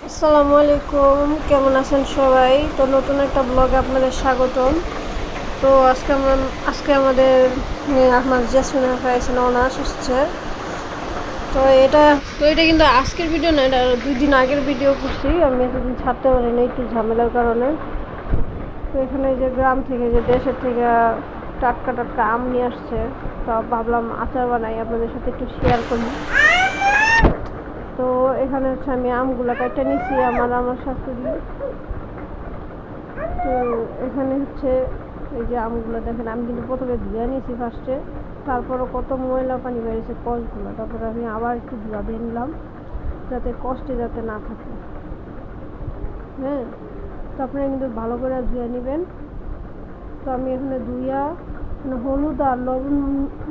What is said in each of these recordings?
আসসালামু আলাইকুম, কেমন আছেন সবাই? তো নতুন একটা ব্লগে আপনাদের স্বাগতম। তো আজকে আমাদের আমার জেসমিন আপা এখানে অনার্স আসছে। তো এটা এটা কিন্তু আজকের ভিডিও না, এটা 2 দিন আগের ভিডিও করছি। আমি এতদিন ছাড়তে পারিনি একটু ঝামেলার কারণে। তো এখানে যে গ্রাম থেকে যে দেশের থেকে টাটকা টাটকা আম নিয়ে আসছে, তো ভাবলাম আচার বানাই আপনাদের সাথে একটু শেয়ার করি। তো এখানে হচ্ছে আমি আমগুলো কাটতে নিচ্ছি, আমার শাশুড়ি। তো এখানে হচ্ছে এই যে আমগুলো দেখেন, আমি কিন্তু প্রথমে ধুয়ে নিয়েছি ফার্স্টে, তারপরও কত ময়লা পানি বেরিয়েছে কষগুলো, তারপরে আমি আবার একটু ধোয়া দিয়ে নিলাম যাতে কষ্টে যাতে না থাকে। হ্যাঁ, তো আপনারা কিন্তু ভালো করে ধুয়ে নেবেন। তো আমি এখানে ধুইয়া হলুদ আর লবণ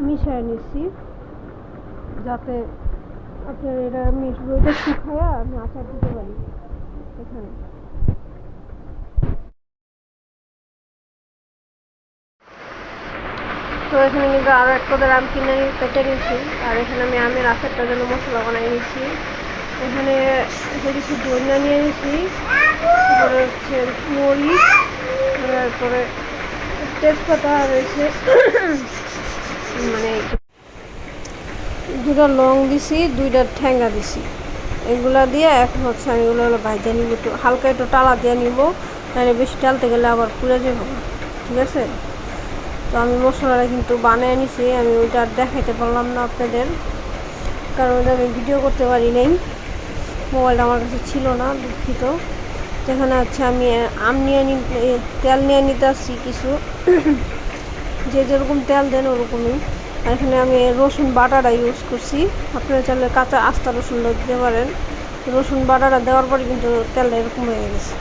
মিশিয়ে নিচ্ছি যাতে আপনার এটা রোদে শুকাইয়া আমি আচার দিতে পারি এখানে। তো এখানে কিন্তু আরও এক পদের আম কিনে কেটে নিয়েছি, আর এখানে আমি আমের আচারটার জন্য মশলা বানাই নিয়েছি। এখানে কিছু ধনিয়া নিয়ে নিয়েছি, তারপরে হচ্ছে মরিচ, তারপরে তেজপাতা রয়েছে, মানে 2টা লং দিছি, 2টা ঠ্যাঙ্গা দিছি। এগুলা দিয়ে এখন হচ্ছে আমি এগুলো ভাজা নিব, একটু হালকা একটু টালা দিয়ে নিব, তাহলে বেশি টালতে গেলে আবার পুড়ে যাবো। ঠিক আছে, তো আমি মশলাটা কিন্তু বানিয়ে নিছি, আমি ওইটা আর দেখাইতে পারলাম না আপনাদের, কারণ ওইটা আমি ভিডিও করতে পারি নাই, মোবাইলটা আমার কাছে ছিল না, দুঃখিত। যেখানে হচ্ছে আমি আম নিয়ে তেল নিয়ে নিতে আসছি কিছু, যে যেরকম তেল দেন ওরকমই। আর এখানে আমি রসুন বাটাটা ইউজ করছি, আপনারা চাইলে কাঁচা আস্তা রসুনটা দিতে পারেন। রসুন বাটাটা দেওয়ার পরে কিন্তু তেলটা এরকম হয়ে গেছে।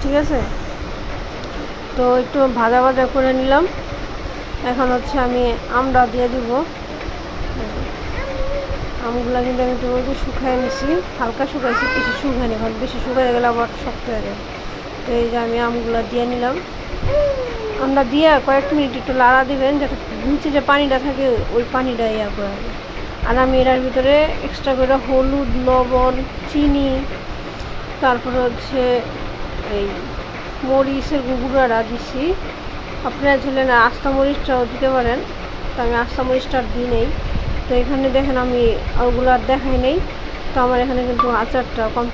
ঠিক আছে, তো একটু ভাজা ভাজা করে নিলাম। এখন হচ্ছে আমি আমটা দিয়ে দিব। আমগুলো কিন্তু আমি একটু রোদে শুকাই নিছি, হালকা শুকাইছি, বেশি শুকাই নি, কারণ বেশি শুকাই গেলে আবার শক্ত হয়ে যায়। তো এই যে আমি আমগুলো দিয়ে নিলাম। আমরা দিয়ে কয়েক মিনিট একটু লাড়া দিবেন যাতে নিচে যে পানিটা থাকে ওই পানিটা করে হবে। আর আমি এটার ভিতরে এক্সট্রা করে হলুদ, লবণ, চিনি, তারপরে হচ্ছে এই মরিচের গুঁড়াটা দিছি। আপনারা চাইলে না আস্তা মরিচটাও দিতে পারেন, তো আমি আস্তা মরিচটা দিই নেই। তো এখানে দেখেন আমি ওগুলো আর দেখাই নেই। তো আমার এখানে কিন্তু আচারটা কম।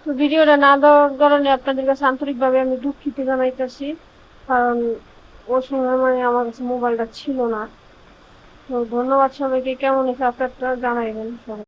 তো ভিডিওটা না দেওয়ার কারণে আপনাদের কাছে আন্তরিকভাবে আমি দুঃখিত জানাইতেছি, কারণ ওই সময় মানে আমার কাছে মোবাইলটা ছিল না। তো ধন্যবাদ সবাইকে, কেমন হয়েছে আপনারটা জানাইবেন সবাই।